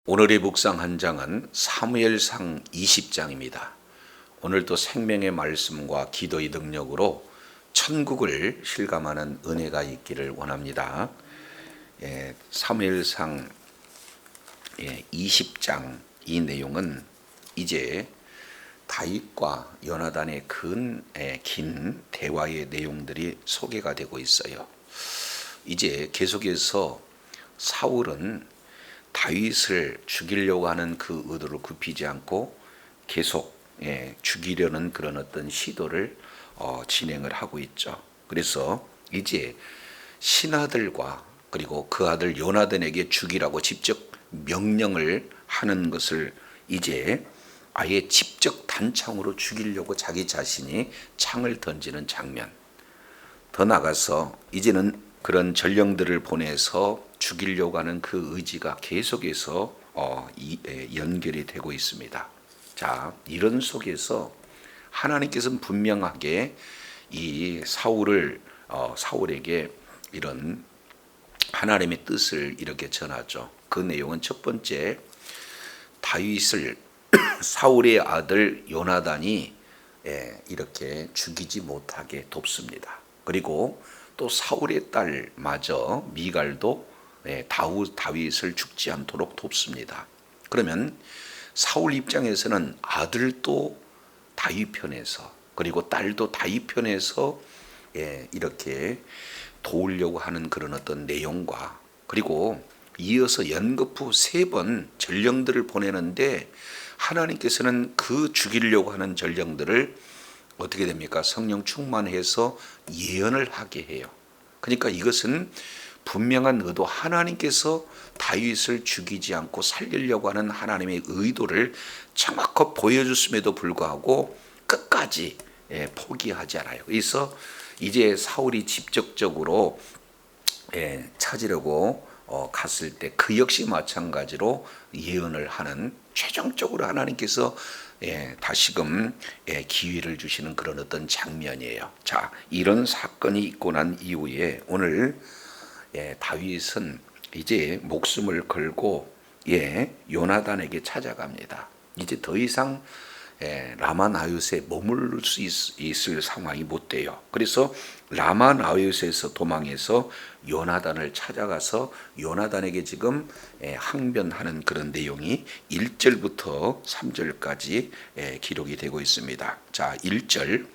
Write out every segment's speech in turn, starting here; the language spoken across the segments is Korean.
오늘의 묵상 한 장은 사무엘상 20장입니다. 오늘도 생명의 말씀과 기도의 능력으로 천국을 실감하는 은혜가 있기를 원합니다. 사무엘상 20장 이 내용은 이제 다윗과 요나단의 긴 대화의 내용들이 소개가 되고 있어요. 이제 계속해서 사울은 다윗을 죽이려고 하는 그 의도를 굽히지 않고 계속 죽이려는 그런 어떤 시도를 진행을 하고 있죠. 그래서 이제 신하들과 그리고 그 아들 요나단에게 죽이라고 직접 명령을 하는 것을 이제 아예 직접 단창으로 죽이려고 자기 자신이 창을 던지는 장면. 더 나가서 이제는 그런 전령들을 보내서 죽이려고 하는 그 의지가 계속해서 연결이 되고 있습니다. 자, 이런 속에서 하나님께서는 분명하게 이 사울에게 이런 하나님의 뜻을 이렇게 전하죠. 그 내용은 첫 번째, 다윗을 사울의 아들 요나단이 이렇게 죽이지 못하게 돕습니다. 그리고 또 사울의 딸마저 미갈도 다윗을 죽지 않도록 돕습니다. 그러면 사울 입장에서는 아들도 다윗 편에서 그리고 딸도 다윗 편에서 이렇게 도우려고 하는 그런 어떤 내용과, 그리고 이어서 연거푸 3번 전령들을 보내는데 하나님께서는 그 죽이려고 하는 전령들을 어떻게 됩니까? 성령 충만해서 예언을 하게 해요. 그러니까 이것은 분명한 의도, 하나님께서 다윗을 죽이지 않고 살리려고 하는 하나님의 의도를 정확히 보여줬음에도 불구하고 끝까지 포기하지 않아요. 그래서 이제 사울이 직접적으로 찾으려고 갔을 때 그 역시 마찬가지로 예언을 하는, 최종적으로 하나님께서 다시금 기회를 주시는 그런 어떤 장면이에요. 자, 이런 사건이 있고 난 이후에 오늘 다윗은 이제 목숨을 걸고 요나단에게 찾아갑니다. 이제 더 이상 라마나요스에 머물 수 있을 상황이 못 돼요. 그래서 라마나요스에서 도망해서 요나단을 찾아가서 요나단에게 지금 항변하는 그런 내용이 1절부터 3절까지 기록이 되고 있습니다. 자, 1절,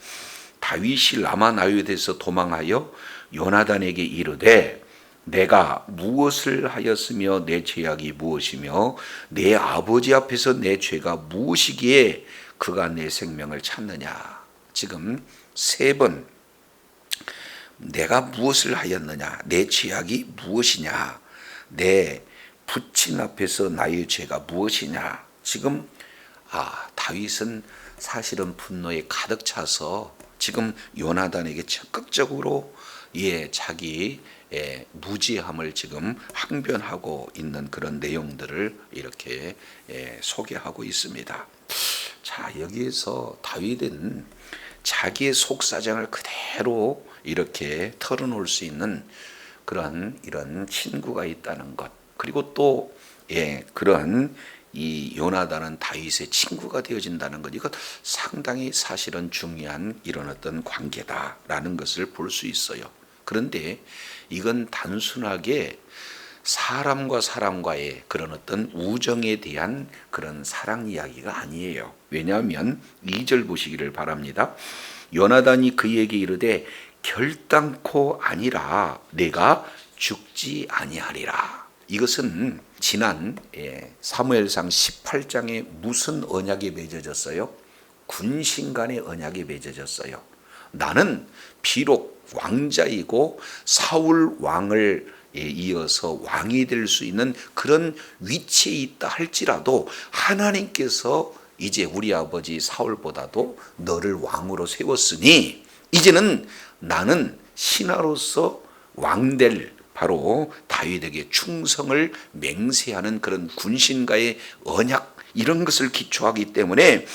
다윗이 라마나요스에서 도망하여 요나단에게 이르되 내가 무엇을 하였으며 내 죄악이 무엇이며 내 아버지 앞에서 내 죄가 무엇이기에 그가 내 생명을 찾느냐. 지금 3번 내가 무엇을 하였느냐, 내 죄악이 무엇이냐, 내 부친 앞에서 나의 죄가 무엇이냐. 지금 다윗은 사실은 분노에 가득 차서 지금 요나단에게 적극적으로 자기 무지함을 지금 항변하고 있는 그런 내용들을 이렇게 소개하고 있습니다. 자, 여기에서 다윗은 자기의 속사정을 그대로 이렇게 털어놓을 수 있는 이런 친구가 있다는 것, 그리고 또 그런 이 요나단은 다윗의 친구가 되어진다는 것, 이것 상당히 사실은 중요한 이런 어떤 관계다라는 것을 볼 수 있어요. 그런데 이건 단순하게 사람과 사람과의 그런 어떤 우정에 대한 그런 사랑 이야기가 아니에요. 왜냐하면 2절 보시기를 바랍니다. 요나단이 그에게 이르되 결단코 아니라 내가 죽지 아니하리라. 이것은 지난 사무엘상 18장에 무슨 언약이 맺어졌어요? 군신 간의 언약이 맺어졌어요. 나는 비록 왕자이고 사울 왕을 이어서 왕이 될 수 있는 그런 위치에 있다 할지라도 하나님께서 이제 우리 아버지 사울보다도 너를 왕으로 세웠으니 이제는 나는 신하로서 왕될 바로 다윗에게 충성을 맹세하는 그런 군신과의 언약, 이런 것을 기초하기 때문에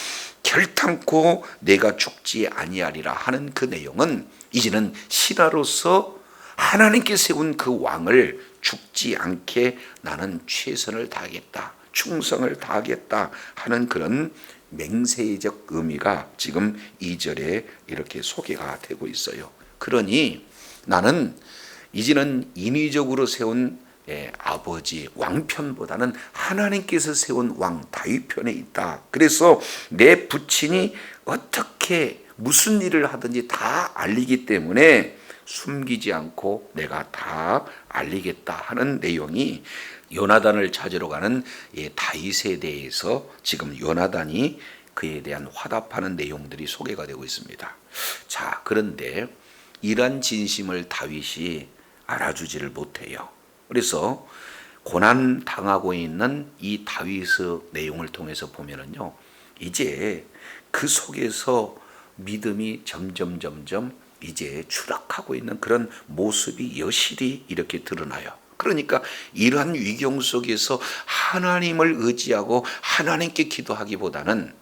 결탄코 내가 죽지 아니하리라 하는 그 내용은 이제는 신하로서 하나님께 세운 그 왕을 죽지 않게 나는 최선을 다하겠다. 충성을 다하겠다 하는 그런 맹세적 의미가 지금 2절에 이렇게 소개가 되고 있어요. 그러니 나는 이제는 인위적으로 세운 아버지 왕편보다는 하나님께서 세운 왕 다윗 편에 있다. 그래서 내 부친이 어떻게 무슨 일을 하든지 다 알리기 때문에 숨기지 않고 내가 다 알리겠다 하는 내용이 요나단을 찾으러 가는 다윗에 대해서 지금 요나단이 그에 대한 화답하는 내용들이 소개가 되고 있습니다. 자, 그런데 이러한 진심을 다윗이 알아주지를 못해요. 그래서 고난 당하고 있는 이 다윗의 내용을 통해서 보면은요, 이제 그 속에서 믿음이 점점 이제 추락하고 있는 그런 모습이 여실히 이렇게 드러나요. 그러니까 이러한 위경 속에서 하나님을 의지하고 하나님께 기도하기보다는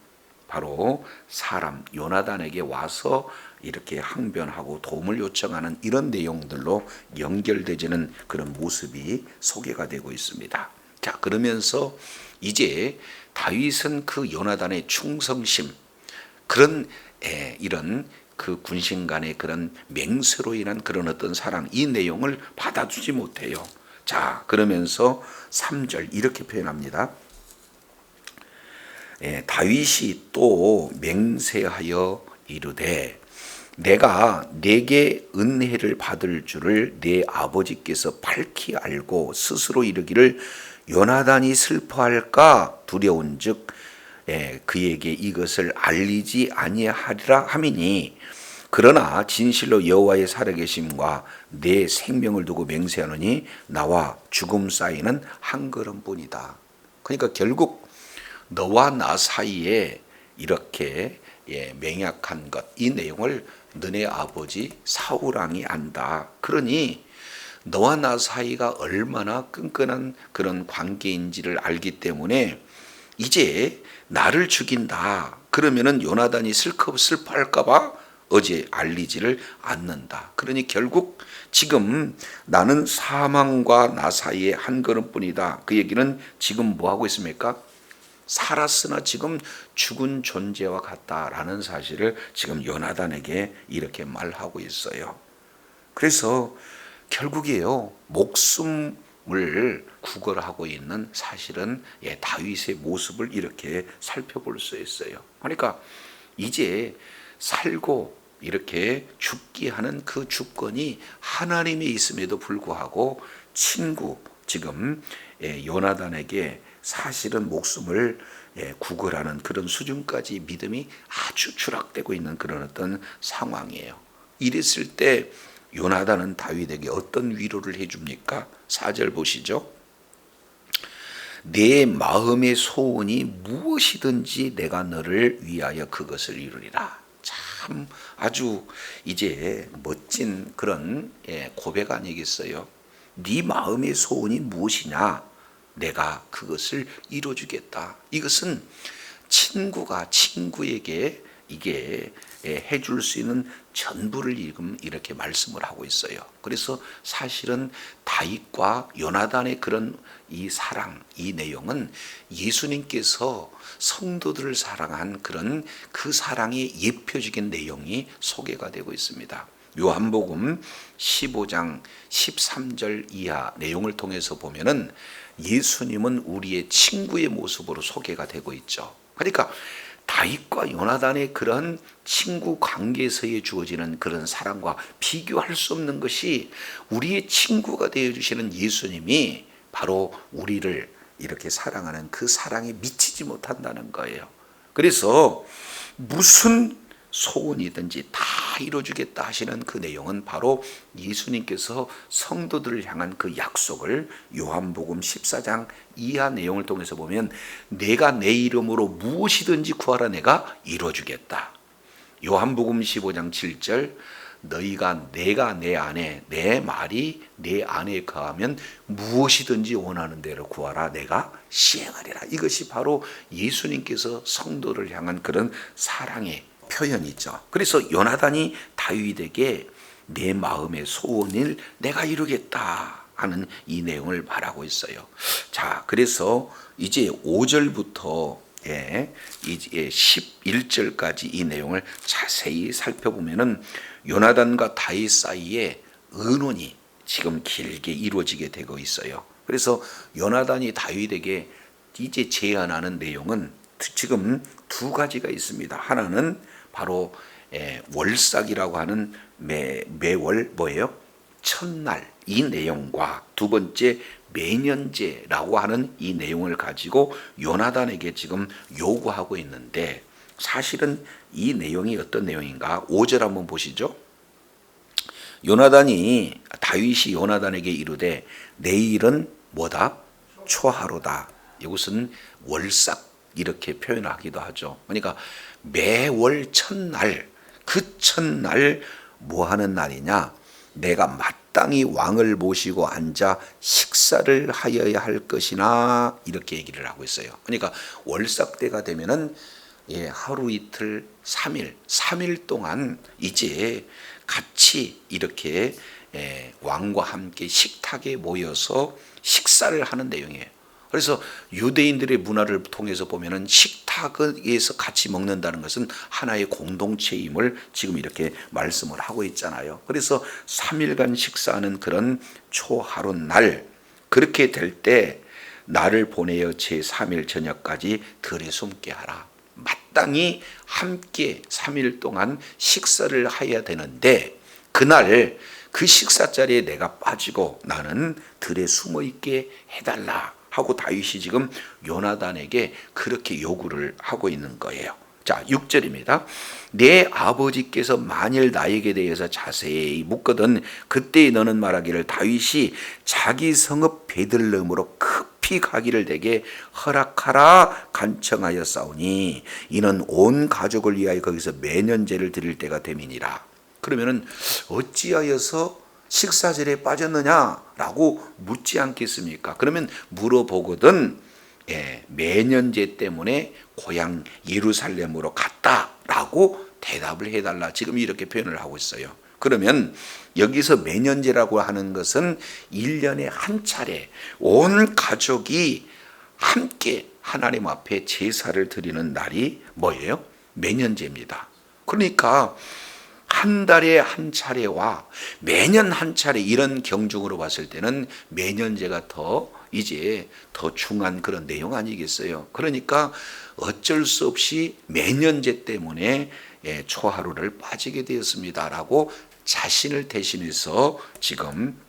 바로 사람 요나단에게 와서 이렇게 항변하고 도움을 요청하는 이런 내용들로 연결되지는 그런 모습이 소개가 되고 있습니다. 자, 그러면서 이제 다윗은 그 요나단의 충성심, 그런 이런 그 군신 간의 그런 맹세로 인한 그런 어떤 사랑, 이 내용을 받아주지 못해요. 자, 그러면서 3절 이렇게 표현합니다. 다윗이 또 맹세하여 이르되 내가 내게 은혜를 받을 줄을 내 아버지께서 밝히 알고 스스로 이르기를 요나단이 슬퍼할까 두려운즉 그에게 이것을 알리지 아니하리라 하미니 그러나 진실로 여호와의 살아계심과 내 생명을 두고 맹세하노니 나와 죽음 사이는 한 걸음뿐이다. 그러니까 결국 너와 나 사이에 이렇게 맹약한 것, 이 내용을 너네 아버지 사울 왕이 안다. 그러니 너와 나 사이가 얼마나 끈끈한 그런 관계인지를 알기 때문에 이제 나를 죽인다. 그러면은 요나단이 슬퍼할까봐 어제 알리지를 않는다. 그러니 결국 지금 나는 사망과 나 사이에 한 걸음뿐이다. 그 얘기는 지금 뭐 하고 있습니까? 살았으나 지금 죽은 존재와 같다라는 사실을 지금 요나단에게 이렇게 말하고 있어요. 그래서 결국에요, 목숨을 구걸하고 있는 사실은 다윗의 모습을 이렇게 살펴볼 수 있어요. 그러니까 이제 살고 이렇게 죽게 하는 그 주권이 하나님에 있음에도 불구하고 친구 지금 요나단에게 사실은 목숨을 구걸하는 그런 수준까지 믿음이 아주 추락되고 있는 그런 어떤 상황이에요. 이랬을 때 요나단은 다윗에게 어떤 위로를 해줍니까? 4절 보시죠. 내 마음의 소원이 무엇이든지 내가 너를 위하여 그것을 이루리라. 참 아주 이제 멋진 그런 고백 아니겠어요? 네 마음의 소원이 무엇이냐? 내가 그것을 이루어주겠다. 이것은 친구가 친구에게 이게 해줄 수 있는 전부를 이렇게 말씀을 하고 있어요. 그래서 사실은 다윗과 요나단의 그런 이 사랑, 이 내용은 예수님께서 성도들을 사랑한 그런 그 사랑의 예표적인 내용이 소개가 되고 있습니다. 요한복음 15장 13절 이하 내용을 통해서 보면은 예수님은 우리의 친구의 모습으로 소개가 되고 있죠. 그러니까 다윗과 요나단의 그런 친구 관계에서의 주어지는 그런 사랑과 비교할 수 없는 것이 우리의 친구가 되어주시는 예수님이 바로 우리를 이렇게 사랑하는 그 사랑에 미치지 못한다는 거예요. 그래서 무슨 소원이든지 다 이루어주겠다 하시는 그 내용은 바로 예수님께서 성도들을 향한 그 약속을 요한복음 14장 이하 내용을 통해서 보면 내가 내 이름으로 무엇이든지 구하라 내가 이루어주겠다. 요한복음 15장 7절 내가 내 안에 내 말이 내 안에 거하면 무엇이든지 원하는 대로 구하라 내가 시행하리라. 이것이 바로 예수님께서 성도를 향한 그런 사랑의 표현이죠. 그래서 요나단이 다윗에게 내 마음의 소원을 내가 이루겠다 하는 이 내용을 말하고 있어요. 자, 그래서 이제 5절부터 이제 11절까지 이 내용을 자세히 살펴보면은 요나단과 다윗 사이에 의논이 지금 길게 이루어지게 되고 있어요. 그래서 요나단이 다윗에게 이제 제안하는 내용은 지금 두 가지가 있습니다. 하나는 바로 월삭이라고 하는 매월 뭐예요? 첫날 이 내용과 두 번째 매년제라고 하는 이 내용을 가지고 요나단에게 지금 요구하고 있는데, 사실은 이 내용이 어떤 내용인가? 5절 한번 보시죠. 다윗이 요나단에게 이르되 내일은 뭐다? 초하루다. 이것은 월삭 이렇게 표현하기도 하죠. 그러니까 매월 첫날, 그 첫날 뭐 하는 날이냐? 내가 마땅히 왕을 모시고 앉아 식사를 하여야 할 것이나, 이렇게 얘기를 하고 있어요. 그러니까 월삭 때가 되면은 하루 이틀 3일 동안 이제 같이 이렇게 왕과 함께 식탁에 모여서 식사를 하는 내용이에요. 그래서 유대인들의 문화를 통해서 보면은 식탁에서 같이 먹는다는 것은 하나의 공동체임을 지금 이렇게 말씀을 하고 있잖아요. 그래서 3일간 식사하는 그런 초하루 날, 그렇게 될 때 나를 보내어 제3일 저녁까지 들에 숨게 하라. 마땅히 함께 3일 동안 식사를 해야 되는데, 그날 그 식사 자리에 내가 빠지고 나는 들에 숨어 있게 해달라 하고 다윗이 지금 요나단에게 그렇게 요구를 하고 있는 거예요. 자, 6절입니다. 내 아버지께서 만일 나에게 대해서 자세히 묻거든 그때 너는 말하기를 다윗이 자기 성읍 베들레헴으로 급히 가기를 내게 허락하라 간청하였사오니 이는 온 가족을 위하여 거기서 매년제를 드릴 때가 됨이니라. 그러면은 어찌하여서 식사절에 빠졌느냐라고 묻지 않겠습니까? 그러면 물어보거든 매년제 때문에 고향 예루살렘으로 갔다라고 대답을 해달라. 지금 이렇게 표현을 하고 있어요. 그러면 여기서 매년제라고 하는 것은 1년에 한 차례 온 가족이 함께 하나님 앞에 제사를 드리는 날이 뭐예요? 매년제입니다. 그러니까 한 달에 한 차례와 매년 한 차례, 이런 경중으로 봤을 때는 매년제가 더 중요한 그런 내용 아니겠어요? 그러니까 어쩔 수 없이 매년제 때문에 초하루를 빠지게 되었습니다라고 자신을 대신해서 지금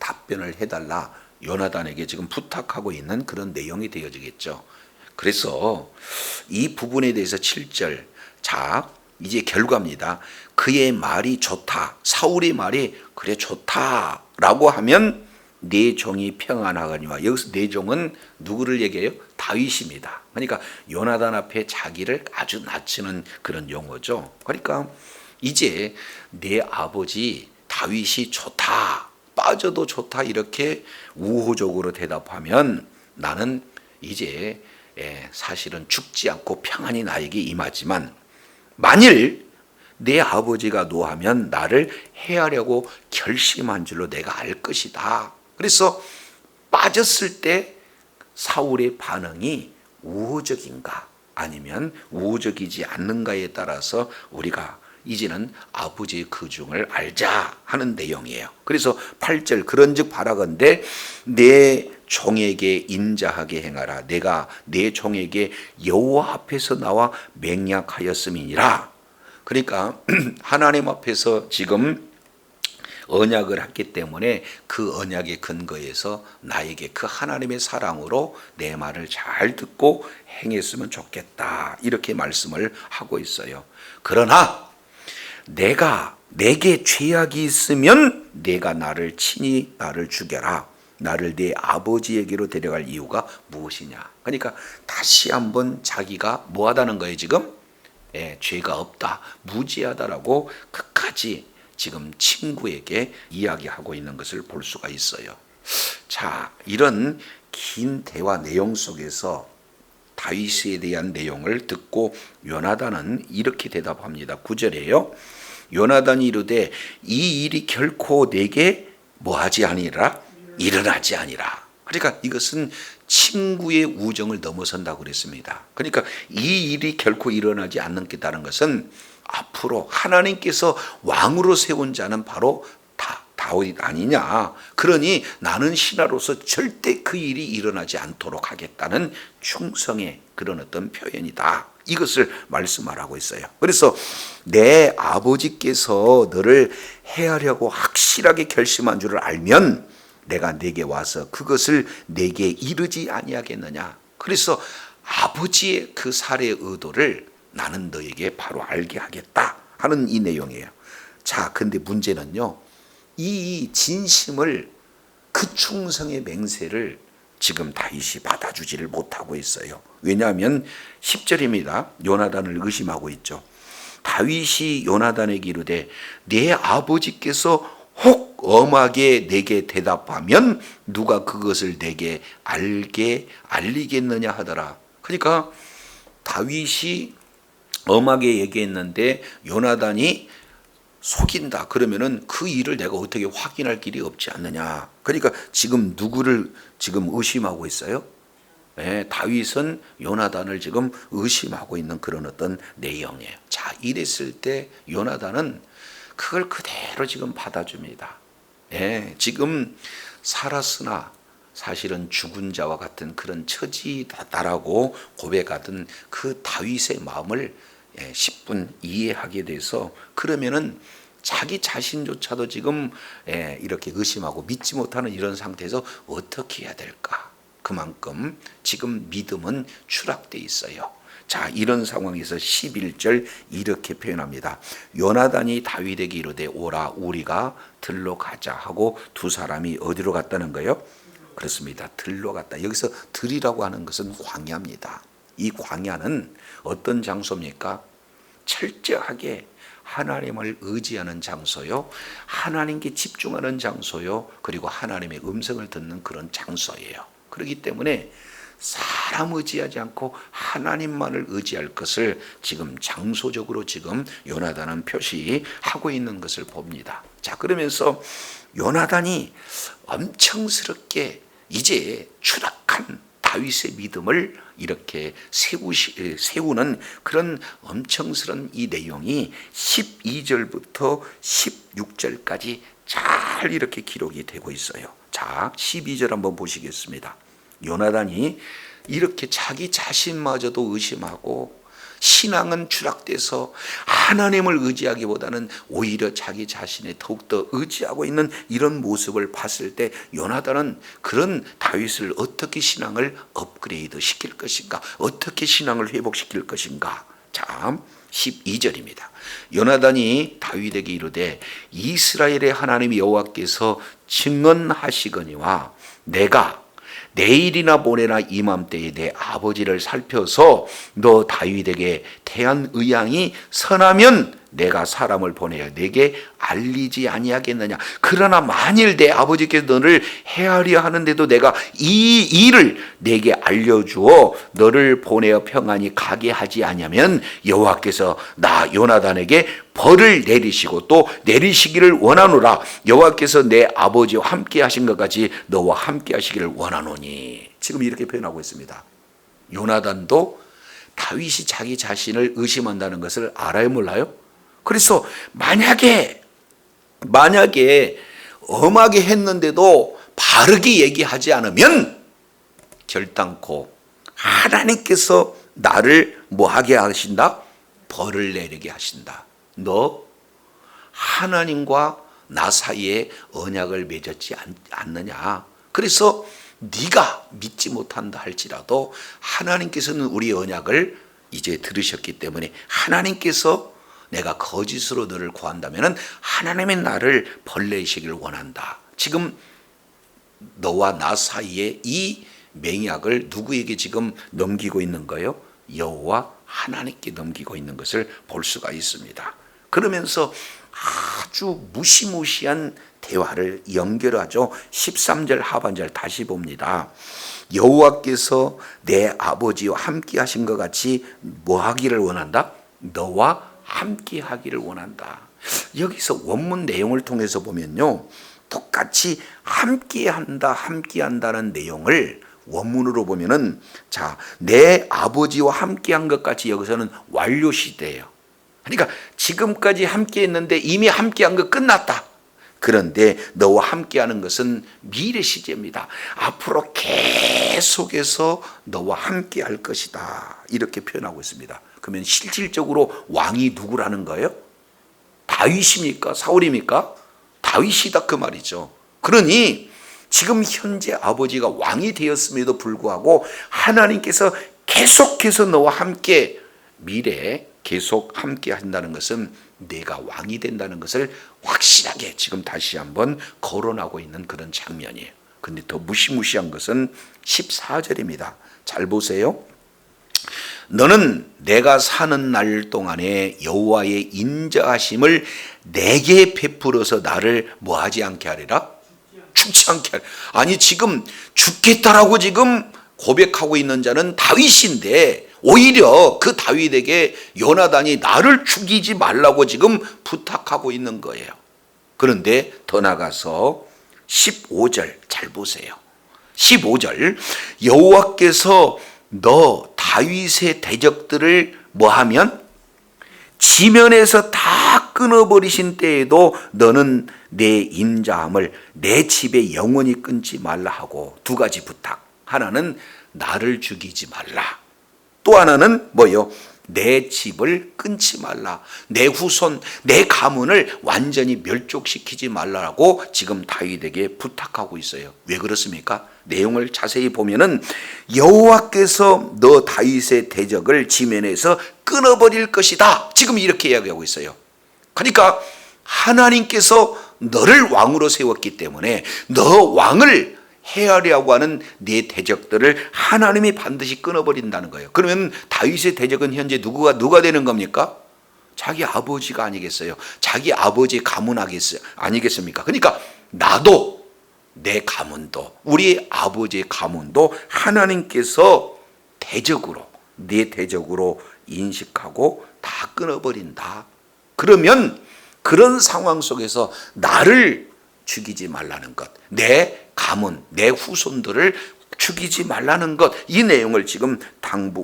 답변을 해달라 요나단에게 지금 부탁하고 있는 그런 내용이 되어지겠죠. 그래서 이 부분에 대해서 7절, 자 이제 결과입니다. 그의 말이 좋다, 사울의 말이 그래 좋다라고 하면 내 종이 평안하거니와, 여기서 내 종은 누구를 얘기해요? 다윗입니다. 그러니까 요나단 앞에 자기를 아주 낮추는 그런 용어죠. 그러니까 이제 내 아버지 다윗이 좋다, 빠져도 좋다, 이렇게 우호적으로 대답하면 나는 이제 사실은 죽지 않고 평안이 나에게 임하지만, 만일 내 아버지가 노하면 나를 해하려고 결심한 줄로 내가 알 것이다. 그래서 빠졌을 때 사울의 반응이 우호적인가 아니면 우호적이지 않는가에 따라서 우리가 이제는 아버지의 그중을 알자 하는 내용이에요. 그래서 8절, 그런즉 바라건대 내 종에게 인자하게 행하라. 내가 내 종에게 여호와 앞에서 나와 맹약하였음이니라. 그러니까 하나님 앞에서 지금 언약을 했기 때문에 그 언약의 근거에서 나에게 그 하나님의 사랑으로 내 말을 잘 듣고 행했으면 좋겠다, 이렇게 말씀을 하고 있어요. 그러나 내게 죄악이 있으면 내가 친히 나를 죽여라. 나를 내 아버지에게로 데려갈 이유가 무엇이냐. 그러니까 다시 한번 자기가 뭐하다는 거예요 지금? 죄가 없다, 무죄하다라고 끝까지 지금 친구에게 이야기하고 있는 것을 볼 수가 있어요. 자, 이런 긴 대화 내용 속에서 다윗에 대한 내용을 듣고 요나단은 이렇게 대답합니다. 9절에요. 요나단이 이르되 이 일이 결코 내게 뭐하지 아니라 일어나지 아니라. 그러니까 이것은 친구의 우정을 넘어선다고 그랬습니다. 그러니까 이 일이 결코 일어나지 않는다는 것은 앞으로 하나님께서 왕으로 세운 자는 바로 다윗 아니냐. 그러니 나는 신하로서 절대 그 일이 일어나지 않도록 하겠다는 충성의 그런 어떤 표현이다. 이것을 말씀하라고 있어요. 그래서 내 아버지께서 너를 해하려고 확실하게 결심한 줄을 알면 내가 내게 와서 그것을 내게 이르지 아니하겠느냐. 그래서 아버지의 그 살해의 의도를 나는 너에게 바로 알게 하겠다 하는 이 내용이에요. 자, 근데 문제는요, 이 진심을, 그 충성의 맹세를 지금 다윗이 받아주지를 못하고 있어요. 왜냐하면 10절입니다. 요나단을 의심하고 있죠. 다윗이 요나단에게 이르되 내 아버지께서 혹 엄하게 내게 대답하면 누가 그것을 내게 알리겠느냐 하더라. 그러니까 다윗이 엄하게 얘기했는데 요나단이 속인다. 그러면은 그 일을 내가 어떻게 확인할 길이 없지 않느냐. 그러니까 지금 누구를 지금 의심하고 있어요? 네, 다윗은 요나단을 지금 의심하고 있는 그런 어떤 내용이에요. 자, 이랬을 때 요나단은 그걸 그대로 지금 받아줍니다. 네, 지금 살았으나 사실은 죽은 자와 같은 그런 처지다라고 고백하던 그 다윗의 마음을 10분 이해하게 돼서, 그러면은 자기 자신조차도 지금 이렇게 의심하고 믿지 못하는 이런 상태에서 어떻게 해야 될까? 그만큼 지금 믿음은 추락돼 있어요. 자, 이런 상황에서 11절 이렇게 표현합니다. 요나단이 다윗에게 이르되 오라 우리가 들로 가자 하고 두 사람이 어디로 갔다는 거예요? 그렇습니다. 들로 갔다. 여기서 들이라고 하는 것은 광야입니다. 이 광야는 어떤 장소입니까? 철저하게 하나님을 의지하는 장소요, 하나님께 집중하는 장소요, 그리고 하나님의 음성을 듣는 그런 장소예요. 그렇기 때문에 사람 의지하지 않고 하나님만을 의지할 것을 지금 장소적으로 지금 요나단은 표시하고 있는 것을 봅니다. 자, 그러면서 요나단이 엄청스럽게 이제 추락한 다윗의 믿음을 이렇게 세우는 그런 엄청스러운 이 내용이 12절부터 16절까지 잘 이렇게 기록이 되고 있어요. 자, 12절 한번 보시겠습니다. 요나단이 이렇게 자기 자신마저도 의심하고 신앙은 추락돼서 하나님을 의지하기보다는 오히려 자기 자신에 더욱더 의지하고 있는 이런 모습을 봤을 때 요나단은 그런 다윗을 어떻게 신앙을 업그레이드 시킬 것인가, 어떻게 신앙을 회복시킬 것인가. 자, 12절입니다. 요나단이 다윗에게 이르되 이스라엘의 하나님 여호와께서 증언하시거니와 내가 내일이나 모레나 이맘때에 내 아버지를 살펴서 너 다윗에게 태한 의향이 선하면 내가 사람을 보내어 내게 알리지 아니하겠느냐. 그러나 만일 내 아버지께서 너를 해하려 하는데도 내가 이 일을 내게 알려주어 너를 보내어 평안히 가게 하지 아니하면 여호와께서 나 요나단에게 벌을 내리시고 또 내리시기를 원하노라. 여호와께서 내 아버지와 함께 하신 것 같이 너와 함께 하시기를 원하노니. 지금 이렇게 표현하고 있습니다. 요나단도 다윗이 자기 자신을 의심한다는 것을 알아요, 몰라요? 그래서 만약에 엄하게 했는데도 바르게 얘기하지 않으면 결단코 하나님께서 나를 뭐하게 하신다? 벌을 내리게 하신다. 너 하나님과 나 사이에 언약을 맺었지 않느냐. 그래서 네가 믿지 못한다 할지라도 하나님께서는 우리 언약을 이제 들으셨기 때문에 하나님께서 내가 거짓으로 너를 구한다면 하나님의 나를 벌내시기를 원한다. 지금 너와 나 사이에 이 맹약을 누구에게 지금 넘기고 있는 거예요? 여호와 하나님께 넘기고 있는 것을 볼 수가 있습니다. 그러면서 아주 무시무시한 대화를 연결하죠. 13절 하반절 다시 봅니다. 여호와께서 내 아버지와 함께 하신 것 같이 뭐 하기를 원한다? 너와 함께 하기를 원한다. 여기서 원문 내용을 통해서 보면요, 똑같이 함께한다는 내용을 원문으로 보면은, 자, 내 아버지와 함께한 것 같이 여기서는 완료 시대예요. 그러니까 지금까지 함께했는데 이미 함께한 거 끝났다. 그런데 너와 함께하는 것은 미래 시제입니다. 앞으로 계속해서 너와 함께할 것이다. 이렇게 표현하고 있습니다. 그러면 실질적으로 왕이 누구라는 거예요? 다윗입니까? 사울입니까? 다윗이다 그 말이죠. 그러니 지금 현재 아버지가 왕이 되었음에도 불구하고 하나님께서 계속해서 너와 함께 미래에 계속 함께 한다는 것은 내가 왕이 된다는 것을 확실하게 지금 다시 한번 거론하고 있는 그런 장면이에요. 근데 더 무시무시한 것은 14절입니다. 잘 보세요. 너는 내가 사는 날 동안에 여호와의 인자하심을 내게 베풀어서 나를 뭐하지 않게 하리라? 죽지 않게 하리라. 아니 지금 죽겠다라고 지금 고백하고 있는 자는 다윗인데 오히려 그 다윗에게 요나단이 나를 죽이지 말라고 지금 부탁하고 있는 거예요. 그런데 더 나가서 15절 잘 보세요. 15절 여호와께서 너 다윗의 대적들을 뭐하면 지면에서 다 끊어버리신 때에도 너는 내 인자함을 내 집에 영원히 끊지 말라 하고 두 가지 부탁. 하나는 나를 죽이지 말라. 또 하나는 뭐요? 내 집을 끊지 말라. 내 후손, 내 가문을 완전히 멸족시키지 말라고 지금 다윗에게 부탁하고 있어요. 왜 그렇습니까? 내용을 자세히 보면은 여호와께서 너 다윗의 대적을 지면에서 끊어버릴 것이다. 지금 이렇게 이야기하고 있어요. 그러니까 하나님께서 너를 왕으로 세웠기 때문에 너 왕을 해하려고 하는 네 대적들을 하나님이 반드시 끊어버린다는 거예요. 그러면 다윗의 대적은 현재 누가 되는 겁니까? 자기 아버지가 아니겠어요? 자기 아버지 가문 아니겠습니까? 그러니까 나도 내 가문도 우리 아버지의 가문도 하나님께서 대적으로 네 대적으로 인식하고 다 끊어버린다. 그러면 그런 상황 속에서 나를 죽이지 말라는 것, 내 가문, 내 후손들을 죽이지 말라는 것, 이 내용을 지금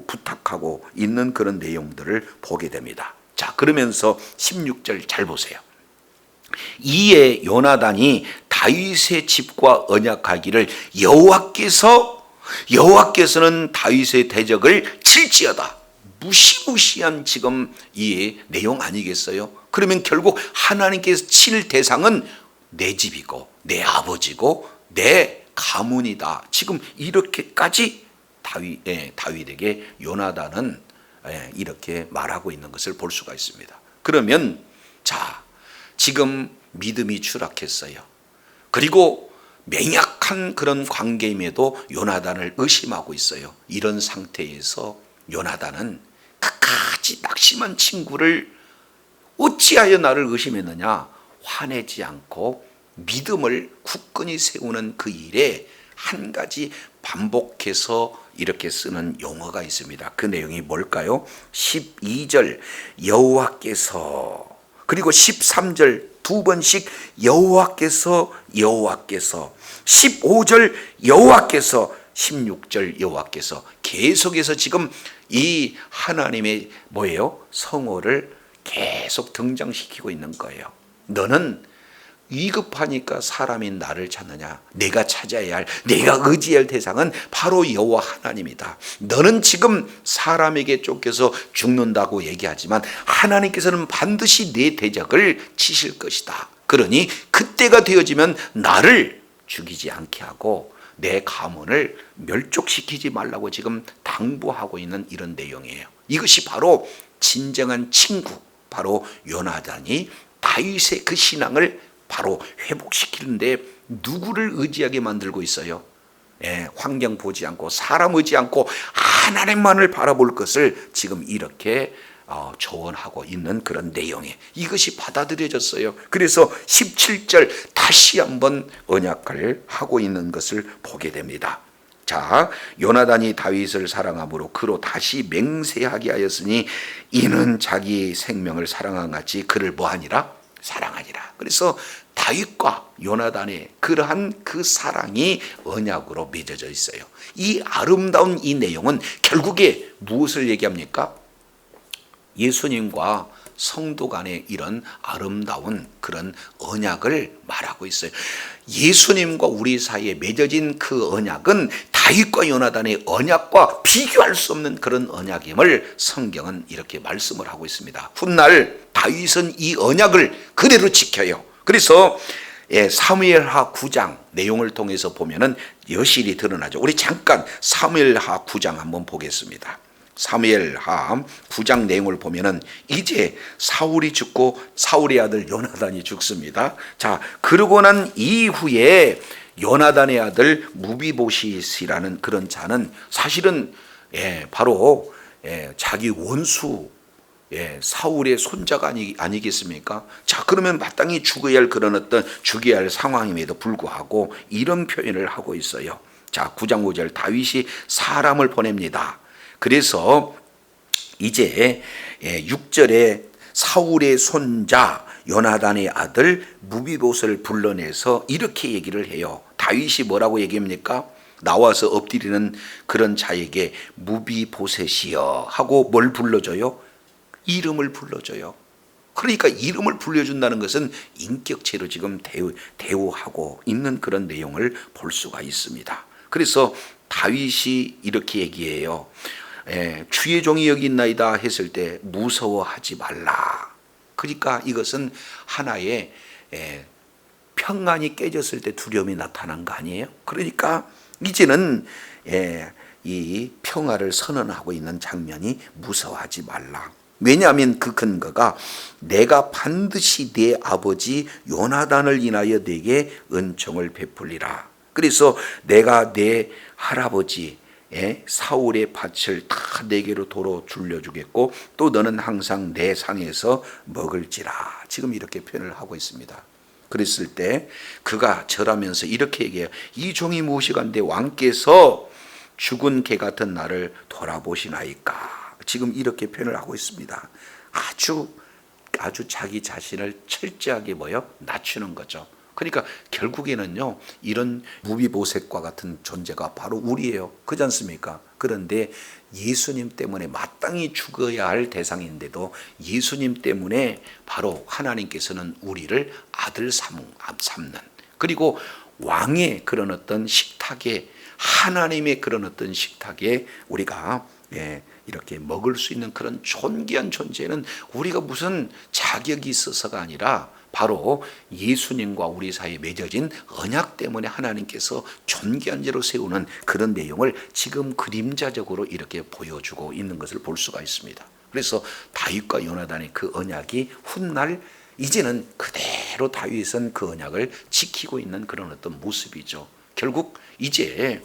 부탁하고 있는 그런 내용들을 보게 됩니다. 자, 그러면서 16절 잘 보세요. 이에 요나단이 다윗의 집과 언약하기를 여호와께서는 다윗의 대적을 칠지어다. 무시무시한 지금 이 내용 아니겠어요? 그러면 결국 하나님께서 칠 대상은 내 집이고 내 아버지고 내 가문이다. 지금 이렇게까지 다윗에게 요나단은 이렇게 말하고 있는 것을 볼 수가 있습니다. 그러면 자, 지금 믿음이 추락했어요. 그리고 맹약한 그런 관계임에도 요나단을 의심하고 있어요. 이런 상태에서 요나단은 끝까지 낙심한 친구를 어찌하여 나를 의심했느냐? 화내지 않고 믿음을 굳건히 세우는 그 일에 한 가지 반복해서 이렇게 쓰는 용어가 있습니다. 그 내용이 뭘까요? 12절 여호와께서, 그리고 13절 두 번씩 여호와께서 15절 여호와께서, 16절 여호와께서, 계속해서 지금 이 하나님의 뭐예요? 성호를 계속 등장시키고 있는 거예요. 너는 위급하니까 사람이 나를 찾느냐? 내가 찾아야 할, 내가 의지할 대상은 바로 여호와 하나님이다. 너는 지금 사람에게 쫓겨서 죽는다고 얘기하지만 하나님께서는 반드시 네 대적을 치실 것이다. 그러니 그때가 되어지면 나를 죽이지 않게 하고 내 가문을 멸족시키지 말라고 지금 당부하고 있는 이런 내용이에요. 이것이 바로 진정한 친구, 바로 요나단이 다윗의 그 신앙을 바로 회복시키는데 누구를 의지하게 만들고 있어요? 환경 보지 않고 사람 의지 않고 하나님만을 바라볼 것을 지금 이렇게 조언하고 있는 그런 내용이에요. 이것이 받아들여졌어요. 그래서 17절 다시 한번 언약을 하고 있는 것을 보게 됩니다. 자, 요나단이 다윗을 사랑함으로 그로 다시 맹세하게 하였으니 이는 자기 생명을 사랑한 같이 그를 뭐하니라? 사랑하니라. 그래서 다윗과 요나단의 그러한 그 사랑이 언약으로 맺어져 있어요. 이 아름다운 이 내용은 결국에 무엇을 얘기합니까? 예수님과 성도 간의 이런 아름다운 그런 언약을 말하고 있어요. 예수님과 우리 사이에 맺어진 그 언약은 다윗과 요나단의 언약과 비교할 수 없는 그런 언약임을 성경은 이렇게 말씀을 하고 있습니다. 훗날 다윗은 이 언약을 그대로 지켜요. 그래서 사무엘하 9장 내용을 통해서 보면은 여실히 드러나죠. 우리 잠깐 사무엘하 9장 한번 보겠습니다. 사무엘하 9장 내용을 보면은 이제 사울이 죽고 사울의 아들 요나단이 죽습니다. 자, 그러고 난 이후에 요나단의 아들 무비보싯이라는 그런 자는 사실은 바로 자기 원수 사울의 손자가 아니겠습니까? 자, 그러면 마땅히 죽어야 할 그런 어떤 죽여야 할 상황임에도 불구하고 이런 표현을 하고 있어요. 자, 9장 5절 다윗이 사람을 보냅니다. 그래서 이제 6절에 사울의 손자 요나단의 아들 무비보셋을 불러내서 이렇게 얘기를 해요. 다윗이 뭐라고 얘기합니까? 나와서 엎드리는 그런 자에게 무비보셋이여 하고 뭘 불러줘요? 이름을 불러줘요. 그러니까 이름을 불려준다는 것은 인격체로 지금 대우하고 있는 그런 내용을 볼 수가 있습니다. 그래서 다윗이 이렇게 얘기해요. 주의 종이 여기 있나이다 했을 때 무서워하지 말라. 그러니까 이것은 하나의 평안이 깨졌을 때 두려움이 나타난 거 아니에요? 그러니까 이제는 이 평화를 선언하고 있는 장면이 무서워하지 말라. 왜냐하면 그 근거가 내가 반드시 네 아버지 요나단을 인하여 네게 은총을 베풀리라. 그래서 내가 내 할아버지 사울의 밭을 다 내게로 도로 줄려주겠고 또 너는 항상 내 상에서 먹을지라. 지금 이렇게 표현을 하고 있습니다. 그랬을 때 그가 절하면서 이렇게 얘기해요. 이 종이 무엇이간데 왕께서 죽은 개 같은 나를 돌아보시나이까. 지금 이렇게 표현을 하고 있습니다. 아주 자기 자신을 철저하게 낮추는 거죠. 그러니까 결국에는요, 이런 무비보셋과 같은 존재가 바로 우리예요. 그렇지 않습니까? 그런데 예수님 때문에 마땅히 죽어야 할 대상인데도 예수님 때문에 바로 하나님께서는 우리를 아들 삼는, 그리고 왕의 그런 어떤 식탁에, 하나님의 그런 어떤 식탁에 우리가 이렇게 먹을 수 있는 그런 존귀한 존재는 우리가 무슨 자격이 있어서가 아니라 바로 예수님과 우리 사이에 맺어진 언약 때문에 하나님께서 존귀한 죄로 세우는 그런 내용을 지금 그림자적으로 이렇게 보여주고 있는 것을 볼 수가 있습니다. 그래서 다윗과 요나단의 그 언약이 훗날 이제는 그대로 다윗은 그 언약을 지키고 있는 그런 어떤 모습이죠. 결국 이제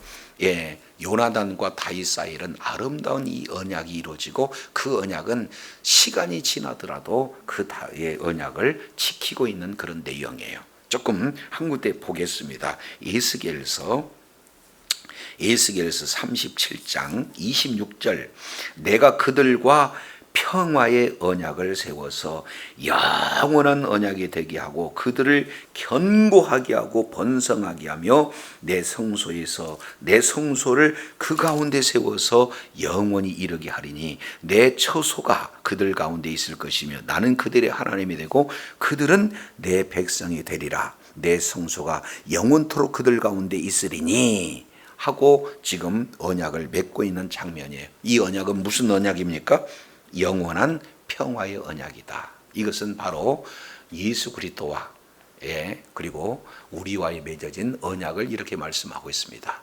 요나단과 다윗 사이에는 아름다운 이 언약이 이루어지고 그 언약은 시간이 지나더라도 그 다윗의 언약을 지키고 있는 그런 내용이에요. 조금 한 군데 보겠습니다. 에스겔서 37장 26절 내가 그들과 평화의 언약을 세워서 영원한 언약이 되게 하고 그들을 견고하게 하고 번성하게 하며 내 성소에서 내 성소를 그 가운데 세워서 영원히 이르게 하리니 내 처소가 그들 가운데 있을 것이며 나는 그들의 하나님이 되고 그들은 내 백성이 되리라. 내 성소가 영원토록 그들 가운데 있으리니 하고 지금 언약을 맺고 있는 장면이에요. 이 언약은 무슨 언약입니까? 영원한 평화의 언약이다. 이것은 바로 예수 그리스도와 그리고 우리와의 맺어진 언약을 이렇게 말씀하고 있습니다.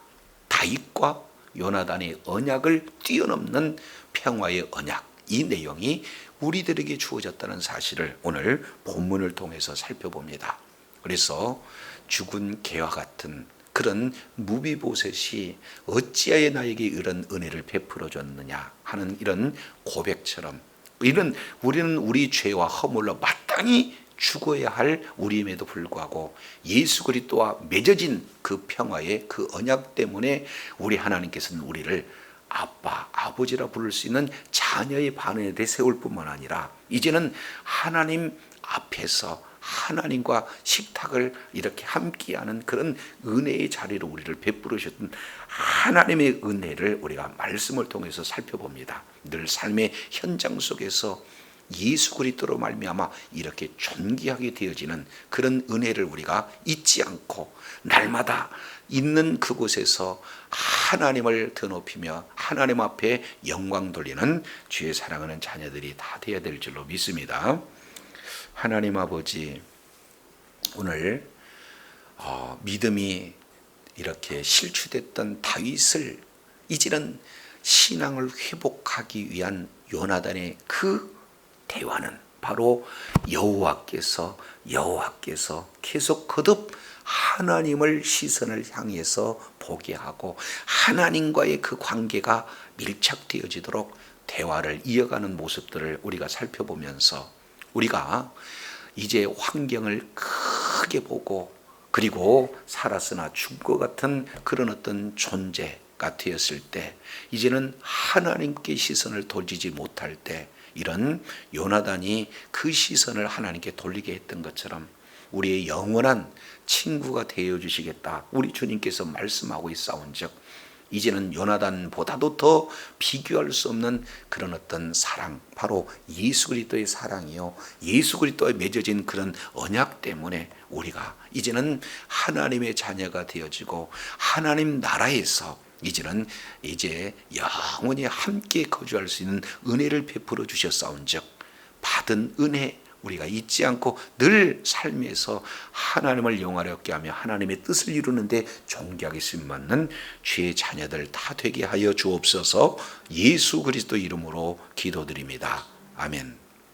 다윗과 요나단의 언약을 뛰어넘는 평화의 언약, 이 내용이 우리들에게 주어졌다는 사실을 오늘 본문을 통해서 살펴봅니다. 그래서 죽은 개와 같은 그런 무비보셋이 어찌하여 나에게 이런 은혜를 베풀어 줬느냐 하는 이런 고백처럼 우리는 우리 죄와 허물로 마땅히 죽어야 할 우리임에도 불구하고 예수 그리스도와 맺어진 그 평화의 그 언약 때문에 우리 하나님께서는 우리를 아빠, 아버지라 부를 수 있는 자녀의 반응에 대해 세울 뿐만 아니라 이제는 하나님 앞에서 하나님과 식탁을 이렇게 함께하는 그런 은혜의 자리로 우리를 베풀으셨던 하나님의 은혜를 우리가 말씀을 통해서 살펴봅니다. 늘 삶의 현장 속에서 예수 그리스도로 말미암아 이렇게 존귀하게 되어지는 그런 은혜를 우리가 잊지 않고 날마다 있는 그곳에서 하나님을 드높이며 하나님 앞에 영광 돌리는 주의 사랑하는 자녀들이 다 되어야 될 줄로 믿습니다. 하나님 아버지, 오늘 믿음이 이렇게 실추됐던 다윗을 이제는 신앙을 회복하기 위한 요나단의 그 대화는 바로 여호와께서 계속 거듭 하나님을 시선을 향해서 보게 하고 하나님과의 그 관계가 밀착되어지도록 대화를 이어가는 모습들을 우리가 살펴보면서 우리가 이제 환경을 크게 보고 그리고 살았으나 죽은 것 같은 그런 어떤 존재가 되었을 때 이제는 하나님께 시선을 돌리지 못할 때 이런 요나단이 그 시선을 하나님께 돌리게 했던 것처럼 우리의 영원한 친구가 되어 주시겠다 우리 주님께서 말씀하고 있사온즉 이제는 요나단보다도 더 비교할 수 없는 그런 어떤 사랑, 바로 예수 그리스도의 사랑이요 예수 그리스도에 맺어진 그런 언약 때문에 우리가 이제는 하나님의 자녀가 되어지고 하나님 나라에서 이제는 영원히 함께 거주할 수 있는 은혜를 베풀어 주셨사온즉 받은 은혜 우리가 잊지 않고 늘 삶에서 하나님을 영화롭게 하며 하나님의 뜻을 이루는데 존귀하게 쓰임받는 주의 자녀들 다 되게 하여 주옵소서. 예수 그리스도 이름으로 기도드립니다. 아멘.